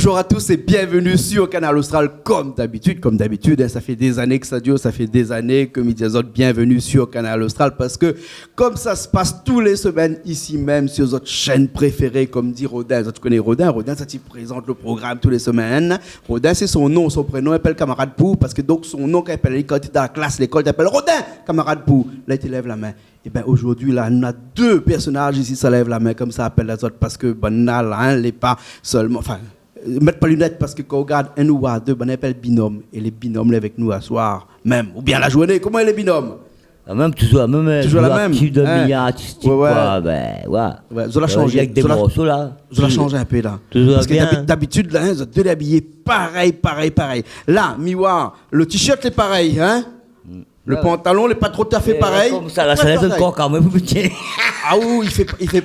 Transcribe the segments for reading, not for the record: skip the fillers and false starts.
Bonjour à tous et bienvenue sur Canal Austral comme d'habitude, hein, ça fait des années que ça dure, ça fait des années que Midi Azot bienvenue sur Canal Austral parce que comme ça se passe tous les semaines ici même sur votre chaîne préférée, comme dit Rodin. Tu connais Rodin, ça t'y présente le programme tous les semaines. Rodin c'est son nom, son prénom, il appelle camarade Pou parce que donc son nom quand il appelle quand il est dans la classe, l'école t'appelle Rodin, camarade Pou. Là il lève la main. Et bien aujourd'hui, là, on a deux personnages ici, ça lève la main comme ça, appelle les autres, parce que banal, hein, les pas seulement, enfin, mettre pas lunettes, parce que quand on regarde un ou deux, on appelle binôme, et les binômes là avec nous à soir, même, ou bien la journée, comment est les binômes? Même toujours la même, toujours la même, de milieu artistique, ouais. Quoi, ben, ouais. Je l'ai changé, avec des morceaux, là. Je l'ai changé un peu, là. Toujours parce bien. que d'habitude, là, vous êtes deux habillés pareil. Là, Miwa, le t-shirt est pareil, hein? Le pantalon n'est pas trop tout à fait pareil. Comme ça, là, ça laisse encore quand même, petit. Ah oui, il fait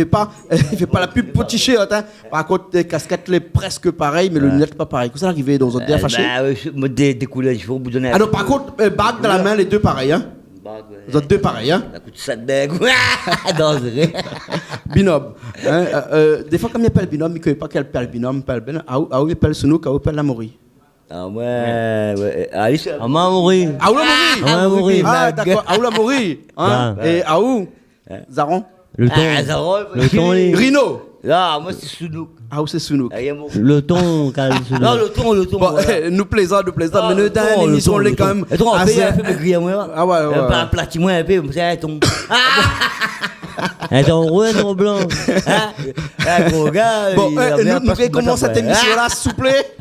pas la pub pour t-shirt, hein. Par contre, les casquettes les presque pareilles, mais le lunettes pas pareil. Comment ça arrive dans un fâché? Bah, des couleurs, il faut vous donner. Ah non, par contre, bague dans la main, les deux pareils, hein. Vous êtes deux pareils, hein. Ça coûte 7 dingues. Dangereux. Binôme. Hein, des fois, quand il appelle binôme, il ne connaît pas quel père binôme, ah où il appelle Sounouk, ah où il appelle Lamori. Ah ouais. Alice. Ah Mamouri. Ah où Lamori? Ah d'accord, ah où Lamori? Hein. Et ah où Zaron? Le ton. Rino. Ah, moi c'est Sounouk. Ah où c'est Sounouk? Le ton, Sounouk. Non, le ton. Bon, nous plaisons, mais nous dans l'émission, on l'est quand même. Et toi, on fait un peu de grille, moi. Ah ouais. Un platiment un peu, c'est un ton. Un ton rouge, un ton blanc. Un gros gars. Bon, nous commençons cette émission-là, s'il vous plaît.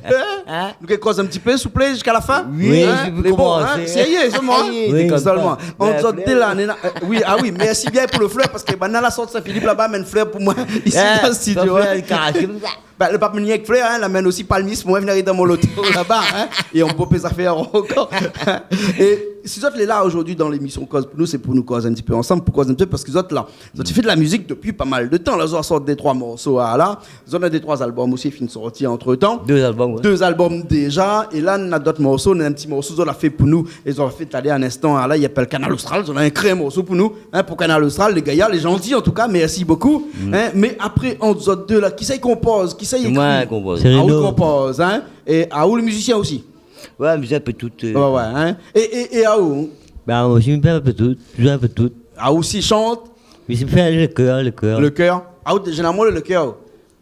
Nous commençons un petit peu, s'il vous plaît, jusqu'à la fin. Oui, mais bon, sérieux, seulement. On dit là, oui, merci bien pour le fleur, parce que dans la sorte Saint-Philippe là-bas, mais une fleur pour moi, ici dans le studio. Le pape Meunier avec fleur, l'amène aussi palmis, moi, venir dans mon loto là-bas, et on peut les affaires encore. Et si vous êtes là aujourd'hui dans l'émission Cause pour nous, c'est pour nous causer un petit peu ensemble, pour causer un petit peu, parce que vous êtes là. Vous avez fait de la musique depuis pas mal de temps. Là, vous avez sorti des 3 morceaux là. Vous en avez des 3 albums aussi, qui sont sortis entre temps. 2 albums, ouais. 2 albums déjà. Et là, on a d'autres morceaux. On a un petit morceau, on l'a fait pour nous. Et ils ont fait aller un instant. Là, il appelle Canal Austral. On a créé un morceau pour nous. Pour Canal Austral, les gars, les gentils en tout cas. Merci beaucoup. Mais après, entre autres deux là, qui ça y compose? Qui ça y écrit? Moi, compose. C'est Rino. Compose, hein? Et à où les musiciens aussi? Ouais, mais un peu tout. Ouais, hein? Et à où? Ben, moi aussi, un peu tout. Un peu tout. À où aussi chante? Mais c'est fait le cœur. Le cœur? Ah, généralement, le cœur.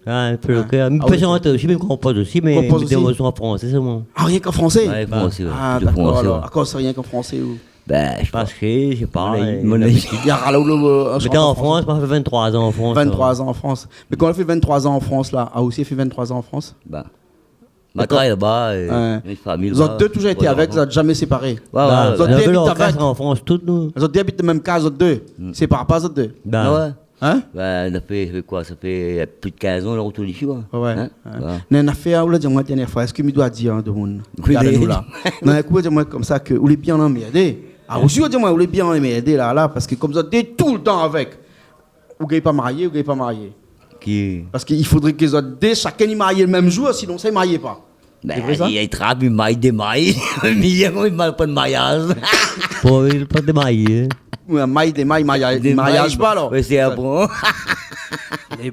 Ah, un peu le cœur. Mais pas chanter aussi, mais compose aussi, mais des morceaux en français, c'est bon. Ah, rien qu'en français? Ouais, français, ouais. Ah, d'accord, alors. À quoi c'est rien qu'en français ou? Ben, je pense que, je sais pas. Il y a mais en France, moi, j'ai fait 23 ans en France. 23 ans en France. Mais quand on a fait 23 ans en France, là, a aussi fait 23 ans en France? Ben. Ma travaille là-bas, une famille. Vous avez deux toujours été avec, vous n'êtes jamais séparés. Ouais. Vous avez deux habitent en France, toutes nous. Vous avez habité dans la même case, vous deux. C'est pas vous deux. Ben ouais. Hein? Ben, ça fait quoi? Ça fait plus de 15 ans, on retourne ici, quoi. Ouais. On a fait, on l'a dit moi la dernière fois, est-ce que je dois dire de monde? Regardez-nous là. Non, écoutez, moi comme ça, que vous les bien emmerdés. Ah, aussi, dis-moi, vous les bien emmerdés là, parce que comme ça, vous êtes tout le temps avec. Vous n'êtes pas marié, vous n'êtes pas marié. Parce qu'il faudrait qu'ils soient chacun y marié le même jour, sinon ça ne mariait pas. Ben, il y a des mailles, des mailles. Mais il n'y a pas de mariage. Pas de mailles. Oui, mariage pas alors. Oui, c'est bon. Les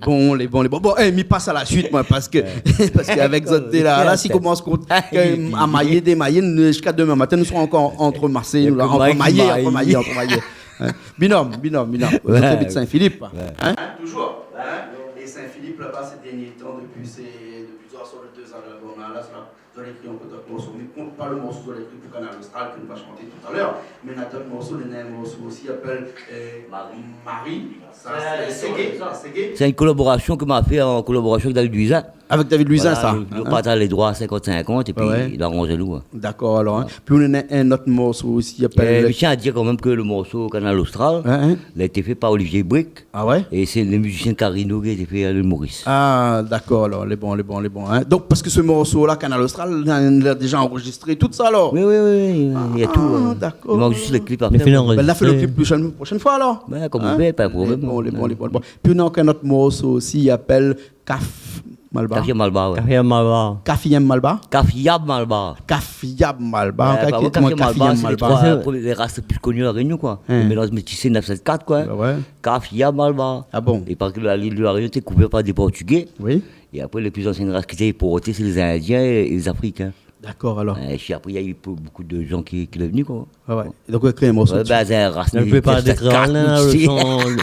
bons. Bon, m'y passe à la suite, moi, parce qu'avec Zoté là, s'ils commencent à mailler, démailler, jusqu'à demain matin, nous serons encore entre Marseille, entre maillés. Binôme. Vous êtes de Saint-Philippe. Toujours. Et Saint-Philippe, là-bas, ces derniers temps, depuis sur les 2 albums, là, vous avez écrit un peu d'autres morceaux. Mais compte pas le morceau que vous avez écrit pour Canal Austral, que nous va chanter tout à l'heure. Mais il y a d'autres morceaux, il y a un morceau aussi qui s'appelle Marie. Ça, c'est gay. C'est une collaboration que m'a fait en collaboration avec David Luisin. Avec David Luisin, ça. Nous partageons les droits à 50-50 et puis il arrange nous. D'accord, alors. Puis on a un autre morceau aussi qui s'appelle. Je tiens à dire quand même que le morceau Canal Austral il a été fait par Olivier Brick. Ah ouais? Et c'est le musicien Carino qui a été fait à l'île Maurice. Ah, d'accord, alors. Les bons. Donc, parce que ce morceau-là, Canal Austral, il a déjà enregistré tout ça alors? Oui. Il y a tout. D'accord. Il manque juste le clip après. Là, fait le clip la prochaine fois alors? Ben, comme on fait, pas de problème. Les bons. Puis on a un autre morceau aussi, il appelle Malba. Kafiam Malba. Les races plus connues à la Réunion, quoi. Le mélange métissé 974, quoi. Kafiam Malba. Ah bon? Et parce que la Réunion était couverte par des Portugais. Oui. Et après, les plus anciennes races qui étaient importées, c'est les Indiens et les Africains. D'accord, alors. Et puis après, il y a eu beaucoup de gens qui sont venus, quoi. Ouais. Et donc, on a créé un morceau. Ouais, bah, c'est une race. La plupart des créoles,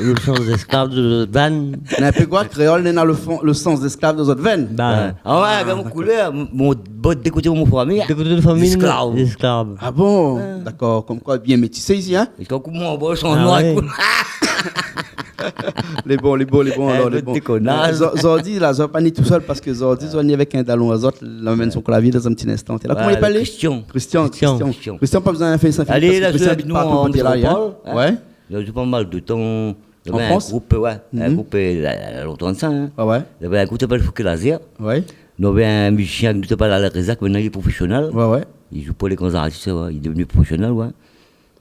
le sens d'esclave de van. On a un peu quoi, créole, on a le sens d'esclave dans notre veine. Ben, Ah ouais, ben, mon couleur, mon bot d'écouter mon famille. de côté de famille, Esclaves. esclaves. Ah bon, d'accord, comme quoi, bien métissé ici, hein. Parce qu'un coup, mon boss, en Ah noir, ouais. Les bons, alors, les le bons. déconnage. Zordi, là, Zor pas ni tout seul parce que Zordi, Zor ni avec un dallon à Zot, l'emmène son clavier dans un petit instant. T'es là, comment il parlait? Christian. Christian, pas besoin de faire ça. Allez, là, je Christian vais habite nous partout en quand il est là, métropole. hein. Ouais, Il y a eu pas mal de temps. Il y En avait France? un groupe, ouais. Un groupe, longtemps de ça, hein. ouais, Il y avait un groupe qui s'appelle Fouquet Laser. ouais, Il y avait un musicien qui s'appelle Alain Rezac, maintenant il est professionnel. ouais. Il joue pas les grands artistes, ouais. Il est devenu professionnel, ouais.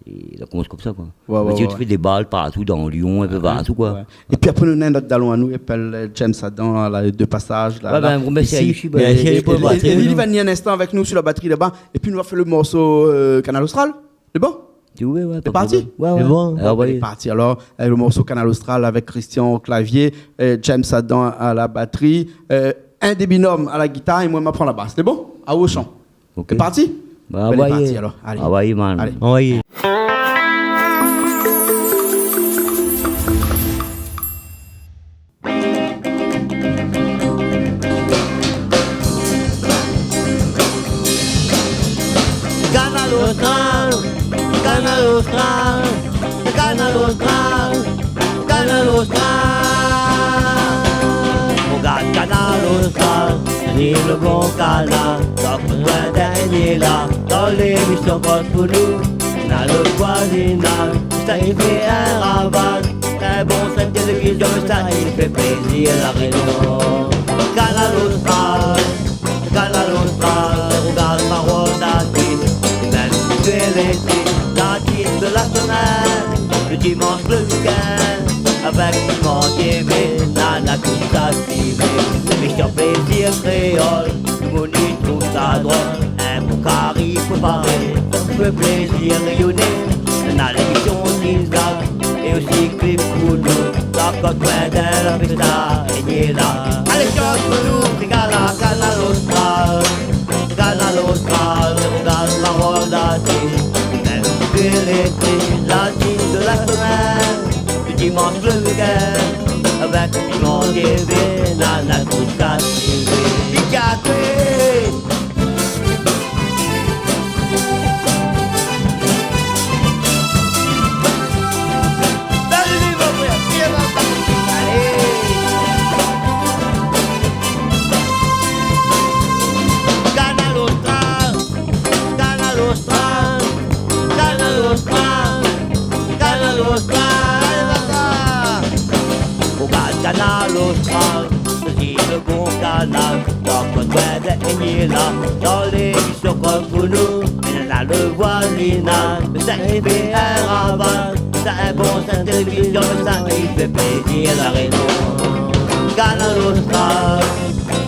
Et il a commencé comme ça, quoi. Ouais, Tu ouais. fais des balles partout, dans Lyon, un peu partout, quoi. Ouais. Et puis après, nous avons notre dallon à nous, il s'appelle James Adam, là, les deux passages. Là, Ouais, ben, un gros merci à Ici. Yushi, il y a ben, chez les pauvres. Et il va venir un instant avec nous sur la batterie là-bas, et puis nous va faire le morceau Canal Austral. C'est bon? Tu vois, ouais. T'es parti? Ouais, ouais. C'est bon. Ah, On est ouais. parti alors avec le morceau Canal Austral avec Christian au clavier, James Adam à la batterie, un des binômes à la guitare et moi je m'apprends la basse. C'est bon? À au chant. Ok. T'es parti? Bah, On est ouais. parti alors. Allez. Ah, ouais, man. Allez. Envoyez. Canal Austral, Canal Austral, Canal Austral, Canal Austral. Regarde Canal Austral, c'est le bon canal. Pas besoin d'un là, dans l'émission contre nous. On a le voisinage, ça y fait un ravage. Un bon scène télévision, ça y fait plaisir la raison. Canal Austral, Canal Austral, regarde parole d'artiste. L'artiste de la semaine, le dimanche, le week-end, avec Piment TV, Nana Kouta TV, l'émission plaisir créole, tout le monde y trouve ça drôle, un bon carré préparé, un peu plaisir rayonner, on a l'émission Zizak, et aussi Clip Koudou, la côte de la festa, et là. Allez, chante nous, c'est Canal Austral, Canal Austral, regarde parole d'artiste. L'artiste de la semaine, le dimanche, le week-end, avec Piment TV, Nana Kouta TV, Picacré. Salut mon frère, viens ma partie, allez. Canal Austral, Canal Austral, Canal Austral, Canal Austral, regarde Canal Austral, c'est le bon canal, dans le coin de là, dans l'émission contre nous, on a le voisinage, ça y fait un ravage, ça un bon scène télévision, ça y fait plaisir la raison. Canal Austral,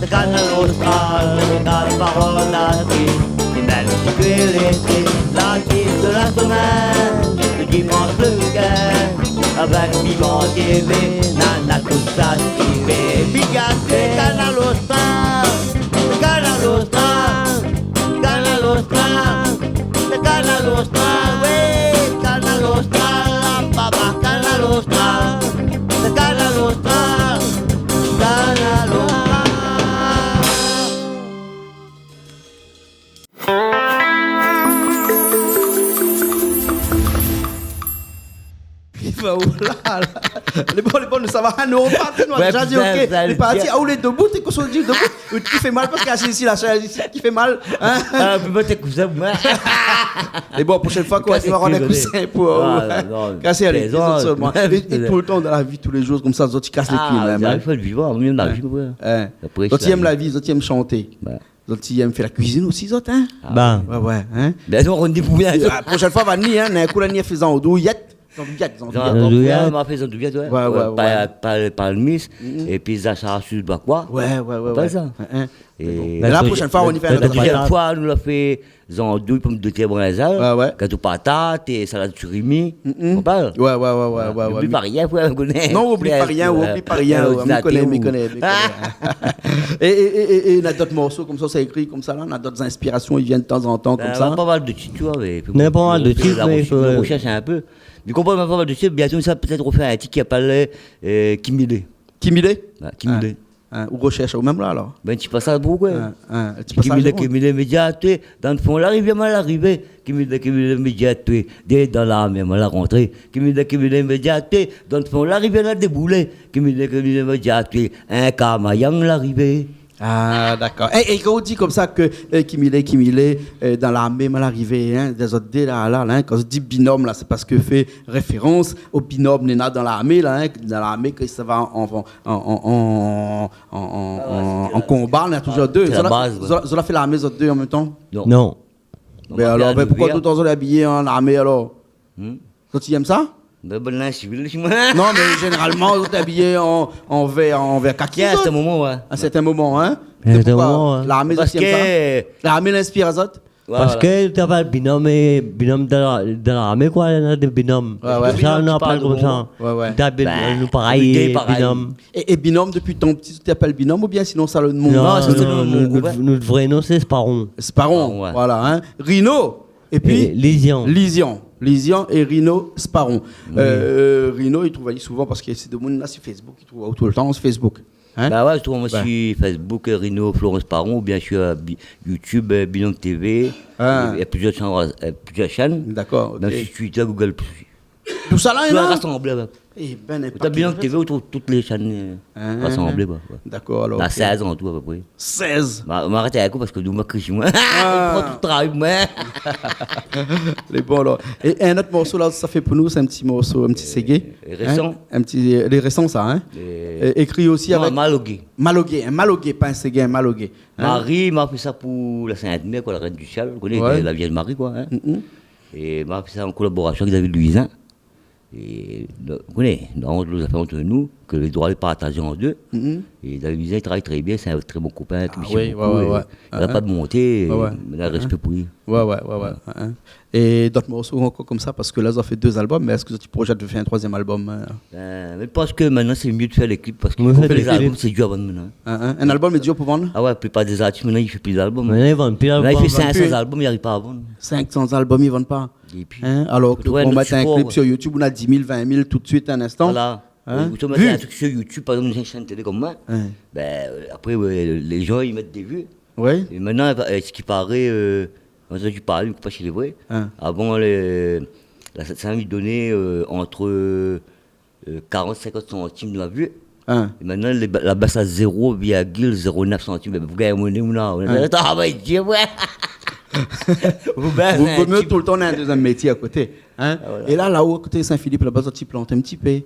Canal Austral, regarde parole d'artiste, c'est belle sécurité, l'artiste de la semaine, le dimanche, le week-end, avec Piment TV, Nana Kouta TV, Picacré, Canal Austral, Canal Austral, Canal Austral, Canal Austral, oui, Canal Austral, papa, Canal Austral, Canal Austral, Canal Austral. Il va où là? Les bons, nous ça va. Nous on parti, nous on a Ouais, déjà dit putain, ok. ça, Les partis, bien. ah où les debout, t'es qu'on se dit debout, qui fait mal parce qu'il y a ici la chaise ici qui fait mal. Hein? Ah, puis moi, t'es cousin, moi. Et bon, prochaine fois, quoi, tu vas rendre un coussin pour Ah, non, casser les plaisant. autres seulement. Et tout le temps dans la vie, tous les jours, comme ça, les autres, ils cassent les pieds Ah, même. hein. il faut le vivre, même la vie, ouais. Hein. Après, Les autres, c'est ils aiment la vie, les autres, ils aiment chanter. Ouais. Les autres, ils aiment faire la cuisine aussi, les autres, hein. Ben, Ouais, ouais, hein. Bien sûr, on dit pour bien. La prochaine fois, va venir, hein, un coup, là, ni faisant au dos, yet. Zandouillet. m'a fait Zandouillet, ouais. Ouais. Le Miss, et puis Zacha sur le quoi. Ouais. Pas ça. Et Et la prochaine fois, on y fait un la autre deuxième fois, nous l'a fait Zandouille, pomme de terre, bronzal, Ouais. gâteau patate et salade surimi. On parle. Ouais. N'oublie pas rien, on connaît. Non, oublie pas rien, oublie pas rien. Me connais. Et on a d'autres morceaux comme ça, c'est écrit comme ça là. On a d'autres inspirations, ils viennent de temps en temps comme ça. Pas mal de titres, tu vois. On a pas mal de titres, mais il faut... On recherche un peu. Du coup, pas mal de titres, bientôt, ça peut-être refaire un titre qui appelle Kimile. Kimile Kimile. Ou recherche, ou même là alors. Ben, tu passes ça beaucoup, Kimile, médiaté, dans le fond, l'arrivée, mal arrivé. Kimile, médiaté, dans la même, la rentrée. Kimile, médiaté, dans le fond, l'arrivée, la déboulé. Kimile, médiaté, un camayang, l'arrivée. Ah, d'accord. Et quand on dit comme ça que Kimile, dans l'armée mal arrivé, hein, des autres dés là, hein, quand on dit binôme là, c'est parce que fait référence au binôme Nena dans l'armée là, hein, dans l'armée que ça va en combat, on a toujours deux. C'est la base. Vous avez fait l'armée, les autres deux en même temps? Non. Mais alors, pourquoi tout le temps vous êtes habillé en armée alors? Quand tu aimes ça? Ben, bon, là, civil, Non, mais généralement, vous êtes habillé en vert kaki. à ce moment, ouais. À certains moments, hein? À certains moments, ouais. L'armée, Parce aussi aime ça. L'armée l'inspire à ça. Parce que tu as pas le binôme de l'armée, quoi, il y a des binômes. Ouais. Ça, on appelle comme ça. Ouais. Nous, pareil, binôme. Et binôme, depuis ton petit, tu t'appelles binôme ou bien sinon ça le nom? Non, c'est le nom. Notre vrai nom, c'est Sparon. Sparon, Ouais. voilà. Hein. Rhino, et puis Lysian et Rhino Sparon. Rhino, il trouve souvent parce que c'est de monde là sur Facebook, il trouve tout le temps sur Facebook. Hein? Bah ouais, je trouve moi sur Facebook, Rhino Florence Paron, ou bien sur YouTube, Binôme TV. Il y a plusieurs chaînes. D'accord. Même ok. sur Twitter, Google. Tout ça là, il Tout y en a? rassemblé. Eh ben, Tu as Binôme TV, on trouve toutes les chaînes rassemblées. D'accord, alors. Bah, ok. 16 ans, tout à peu près. 16. Bah, m'arrêter avec vous parce que nous, moi, chez moi. On prend tout le travail, moi. Les bons alors. Et un autre morceau là, ça fait pour nous, c'est un petit morceau, un petit ségué. Récent. Hein? Un petit, les récents ça, hein. Écrit aussi avec. Malogué. Un malogué, pas un ségué, un malogué. Hein? Marie m'a fait ça pour la Sainte-Mère, quoi, la reine du ciel. Vous connaissez Ouais. la Vierge Marie, quoi. Hein. Et m'a fait ça en collaboration avec David Luisin. Et vous connaissez, nous avons entre nous que les droits sont partagés en deux. Et David Luisin, il travaille très bien, c'est un très bon copain. Ouais. Il n'a pas de montée, Ouais. mais il a respect pour lui. Ouais. Hein. Et d'autres morceaux encore comme ça, parce que là, ça fait 2 albums, mais est-ce que tu projettes de faire un 3e album? Mais je pense que maintenant, c'est mieux de faire les clips parce que Ouais, faire les les clips. albums, c'est dur à vendre maintenant. Un album est dur pour vendre? Ah ouais, la plupart des artistes, maintenant, ils font plus d'albums. Mais ils vendent plus Là, il fait 500 plus. albums, il n'arrive pas à vendre. 500 albums, ils vendent pas. Et puis, Hein? Alors que Ouais, on notre met un support, clip ouais. sur YouTube, on a 10 000, 20 000 tout de suite, un instant. Voilà. Hein? Vous mettez Vu. un truc sur YouTube, par exemple, une chaîne télé comme moi, après, les gens, ils mettent des vues. Oui. Et maintenant, ce qui paraît, quand tu parles, pas chez les vrais, avant, ça lui donnait entre 40-50 centimes de la vue. Et maintenant, la baisse à 0,09 centimes. Vous gagnez monnaie ou non? Ah, bah, Dieu, ouais! Vous Vaut mieux tout le temps on a un deuxième métier à côté. Hein? voilà. Et là-haut, à côté de Saint-Philippe, là-bas, tu plantes un petit peu.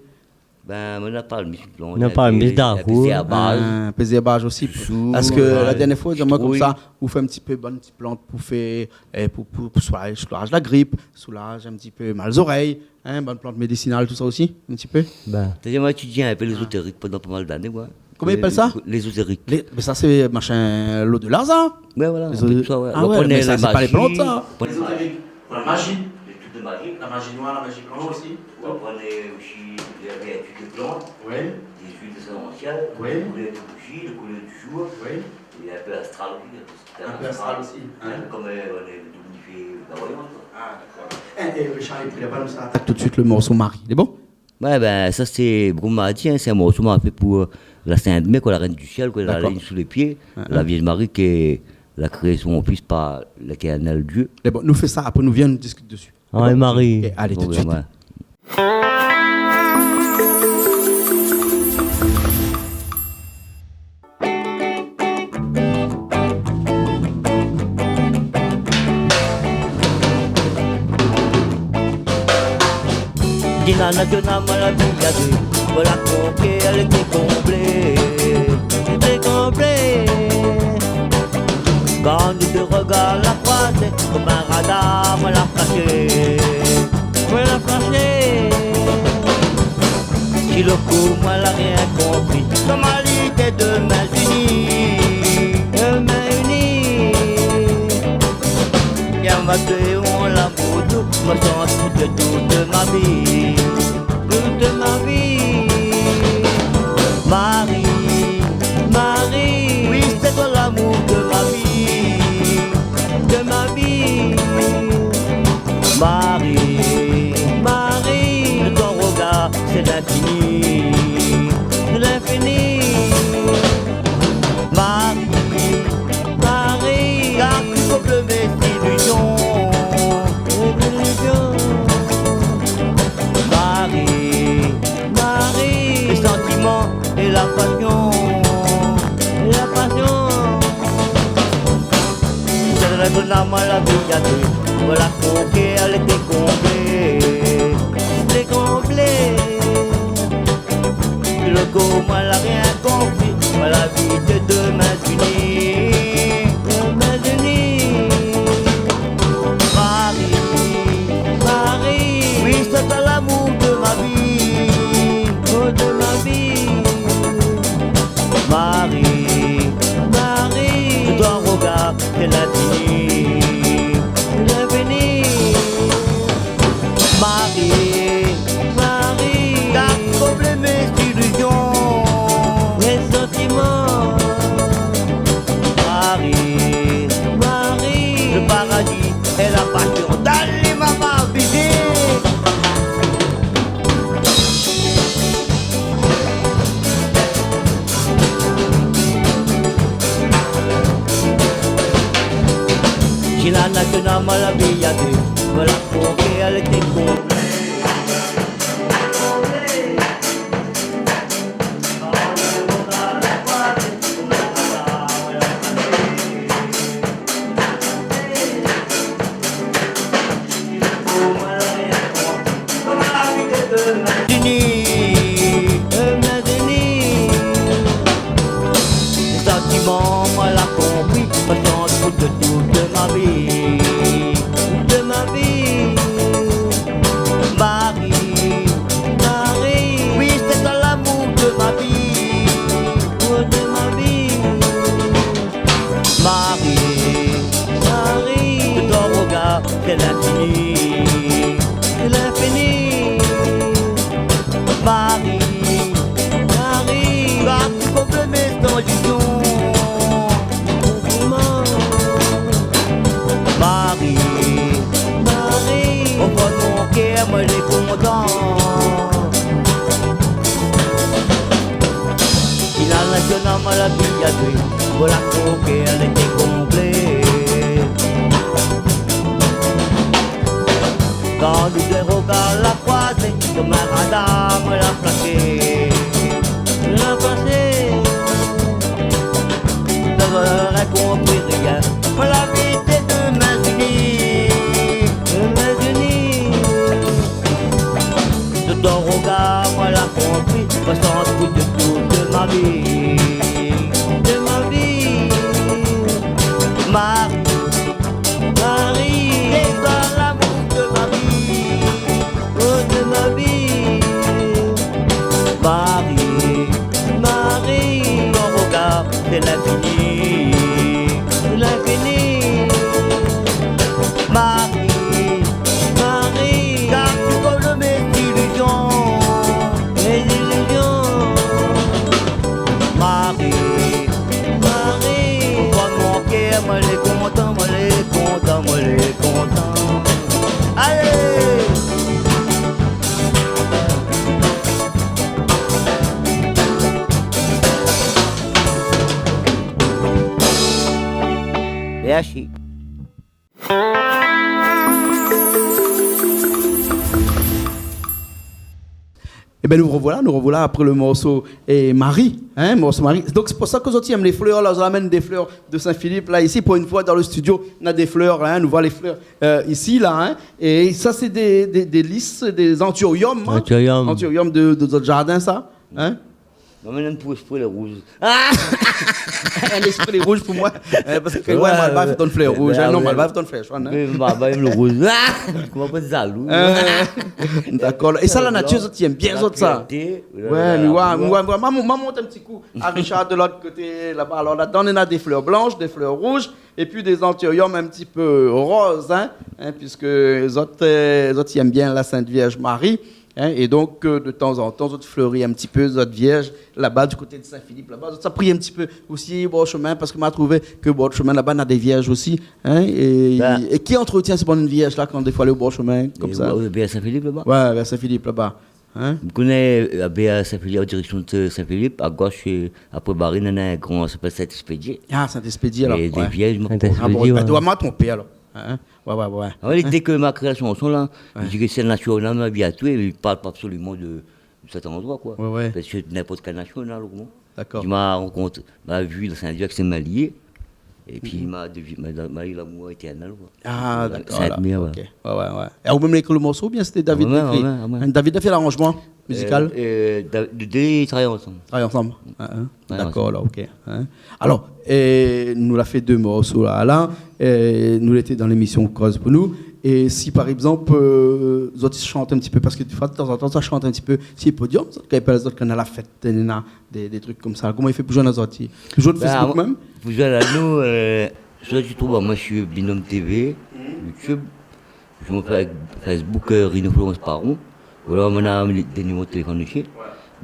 Ben, on n'a pas le mis plan. On n'a pas le mis d'arcourt. C'est à base. Pésiabage aussi. Chou, Parce que ouais. la dernière fois, dis-moi comme Citrouille. ça, vous faites un petit peu bonne petite plante pour faire, pour soulager la grippe, soulage un petit peu mal aux oreilles, hein, bonne plante médicinale, tout ça aussi, un petit peu. C'est-à-dire, moi, étudié un peu l'ésotérique pendant pas mal d'années, quoi. Comment ils appellent ça? L'ésotérique. Mais ça, c'est machin, l'eau de Lazare. Ouais, voilà. Les on fait eaux- tout ça, ouais. Ah On ouais, prenait mais ça, c'est pas les plantes, ça. L'ésotérique. La magie. Les trucs de magie. La magie noire, la magie blanche aussi. On prenait aussi les études de plantes, Oui. des huiles essentielles, Oui. le couleur de bougie, le couleur du jour, Oui. et un peu astral aussi. Un peu astral aussi, hein. Comme on est dominifié la voyance. Ah, d'accord. Et Richard, il prélève ça attaque tout de suite le morceau Marie. Il est bon? Ouais, ben ça c'est, comme on m'a dit, hein, c'est un morceau qu'on a fait pour la Sainte-Mère, quoi, la Reine du Ciel, quoi, la D'accord. ligne sous les pieds, la Vierge Marie qui a créé son fils par l'éternel Dieu. Il est bon. Nous fait ça, après nous viens, nous discute dessus. Ah, et Marie. Ok, allez, tout de Donc, suite. ouais. Dina nationale, la brigade, voilà qu'on elle était comblée. Était comblée. Quand nous te regarde la croisée, comme un radar, me l'a flashé. Me l'a flashé. me chante toute ma vie, toute ma vie. Marie, Marie, oui c'est toi l'amour de ma vie, de ma vie. Marie, Marie, de ton regard c'est l'infini, c'est l'infini. Marie, Marie, car tu combles mes illusions, Marie, Marie, les sentiments et la passion, la passion. C'est la bonne à la vie à deux, voilà conquête, elle était comblée, était comblée. Le coma n'a rien compris, la vie de deux mains unies, deux mains unies. Marie, Marie, oui c'est toi l'amour de ma vie, oh de ma vie. Marie, Marie, de ton regard c'est l'infini, c'est l'infini. Marie, Marie, car tu combles mes illusions, mes sentiments. Marie, Marie, le paradis et la passion, d'aller maman visiter. Si la nationale m'a la vie à deux, voilà pour qu'elle était comblée. Les sentiments, moi l'a compris, me chante toute ma vie, de ma vie. Marie, Marie, oui c'est toi l'amour de ma vie, oh de ma vie. Marie, Marie, de ton regard c'est l'infini, c'est l'infini. Marie, Marie, va tu combles mes illusions. Marie, Marie, au fond de mon cœur, moi j'ai content. Il a national mal la vie à deux, voilà pour qu'elle était comblée. Quand nous deux regards la croisée, comme un radar me l'a placé, l'a placé. Je n'aurais compris rien, me la vie des deux mains unies, deux mains unies. De ton regard, moi l'a compris, me sens de toute ma vie, de ma vie. Marie, Marie, c'est toi l'amour de ma vie, oh de ma vie. Marie, Marie, ton regard c'est l'infini, c'est l'infini. Marie, Marie, car tu combles mes illusions, mes illusions. Marie, Marie, au fond de mon cœur, moi les content, moi les content, moi les content. Allez! Merci. Eh bien, nous revoilà après le morceau Marie, hein, morceau Marie. Donc, c'est pour ça que nous aiment les fleurs, là, on amène des fleurs de Saint-Philippe, là, ici, pour une fois, dans le studio, on a des fleurs, hein, nous voyons les fleurs ici, là, hein, et ça, c'est des lys, des anthuriums, hein, Anthurium. anthurium de notre jardin, ça, hein. Non, mais même pour les rouges. Un esprit rouge pour moi. Parce que moi, Malba fait ton fleur rouge. Non, Malba fait ton fleur jaune. Mais Malba aime le rouge. Comment pas de jaloux? D'accord. Et ça, la nature, ça tient bien ça. Ouais, mais maman monte un petit coup à Richard de l'autre côté là-bas. Alors là-dedans, on a des fleurs blanches, des fleurs rouges et puis des anthuriums un petit peu roses, puisque les autres aiment bien la Sainte Vierge Marie. Et donc, de temps en temps, ils fleurissent un petit peu, les autres vierges, là-bas, du côté de Saint-Philippe, là-bas, ça prie un petit peu aussi, bon chemin, parce que m'a trouvé que bon chemin, là-bas, on a des vierges aussi. Et qui entretient ce bonne vierge, là, quand des fois, aller au bon chemin, comme ça? Vers Saint-Philippe, là-bas? Ouais, vers Saint-Philippe, là-bas. Je connais à Saint-Philippe, en direction de Saint-Philippe, à gauche, après Barine, il y a un grand, ça s'appelle Saint-Expédié. Ah, Saint-Expédié, alors. Et des vierges, tu dois m'en tromper, alors. Ouais. Dès que ma création sont là, je dis que c'est national, ma vie à tout, et il ne parle pas absolument de cet endroit, quoi. Ouais. Parce que n'importe quel national, d'accord. Il m'a rencontré, m'a vu dans Saint-Dieu que c'est marié, et puis il m'a eu l'amour éternel, quoi. Ah, d'accord. Sainte-Mère, ouais. Et vous même écrit le morceau, ou bien c'était David qui écrit? David a fait l'arrangement musical? Ils travaillent ensemble. D'accord, là, ok. Alors, nous l'a fait 2 morceaux là. Nous l'étions dans l'émission Cause pour nous. Et si par exemple, les autres chantent un petit peu, parce que de temps en temps, ça chante un petit peu, si podium, ça quand les autres qu'on a la fête, des trucs comme ça. Comment il fait pour jouer dans les autres? Toujours de Facebook même? Pour jouer à nous, tu trouves, moi je suis Binôme TV, YouTube, je me fais avec Facebook Rino Florence Paron. Voilà, on a des numéros de téléphone ici.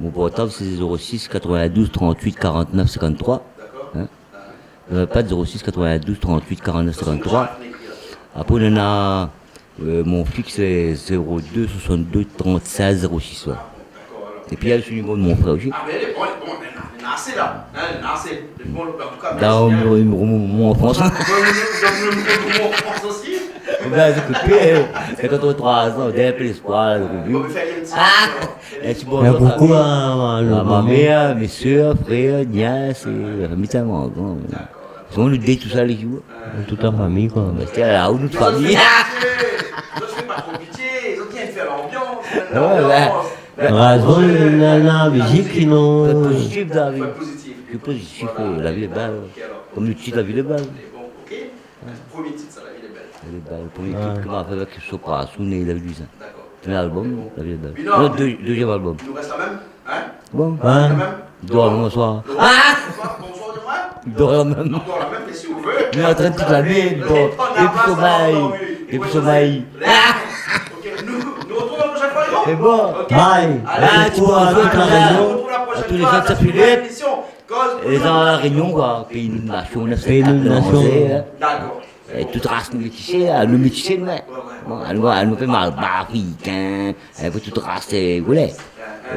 Mon portable, c'est 06 92 38 49 53. Pas de 06 92 38 49 53. Après, on a mon fixe, c'est 02 62 36 06. Ouais. Et puis, il y a le numéro de mon frère aussi. Ah, mais elle est bonne, assez là. Dans mon enfance. Mon enfance aussi. Ben, c'est quand on a 3 ans, on a un peu l'espoir. Pourquoi ma mère, mes soeurs, frères, nièces, la famille tellement grand. On nous dit tout ça les jours. Toute la famille, quoi. C'était là où notre famille. Ils ont fait pas trop pitié, ils ont bien fait l'ambiance. La musique qui nous. Positif, David. C'est positif, la vie est belle. Comme le titre, la vie est belle. Premier titre, ça, la vie est belle. Elle est belle. Le premier titre que m'a fait avec Sopra, Souné, il a vu ça. Premier album, la vie est belle. Non, deuxième album. Il nous reste la même, hein? Bon, Dors bonsoir. Bonsoir de moi. Dors la même. Dors la même, mais si vous voulez. Il est en train de toute la nuit, et puis sommeil. Nous retrouvons la prochaine fois, les gars. C'est bon. Bye. Toi, toute la réunion. À tous les gens de Saint-Philippe. Et dans la Réunion, quoi. Pays de nation, D'accord. Et toute race métissée, nous métissés, ouais. Bon, elle nous fait mal, africain, elle fait toute race, vous voulez.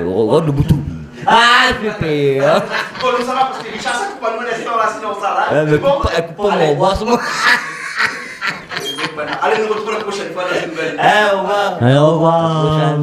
Rôle de boutou. Ah, je fais peur. Bon, nous ça va parce que Richard, ça coupe pas nous les là, sinon ça là. Mais coupe pas mon bois, c'est moi. Allez, nous retrouvons la prochaine fois dans une nouvelle. Au revoir. Au revoir.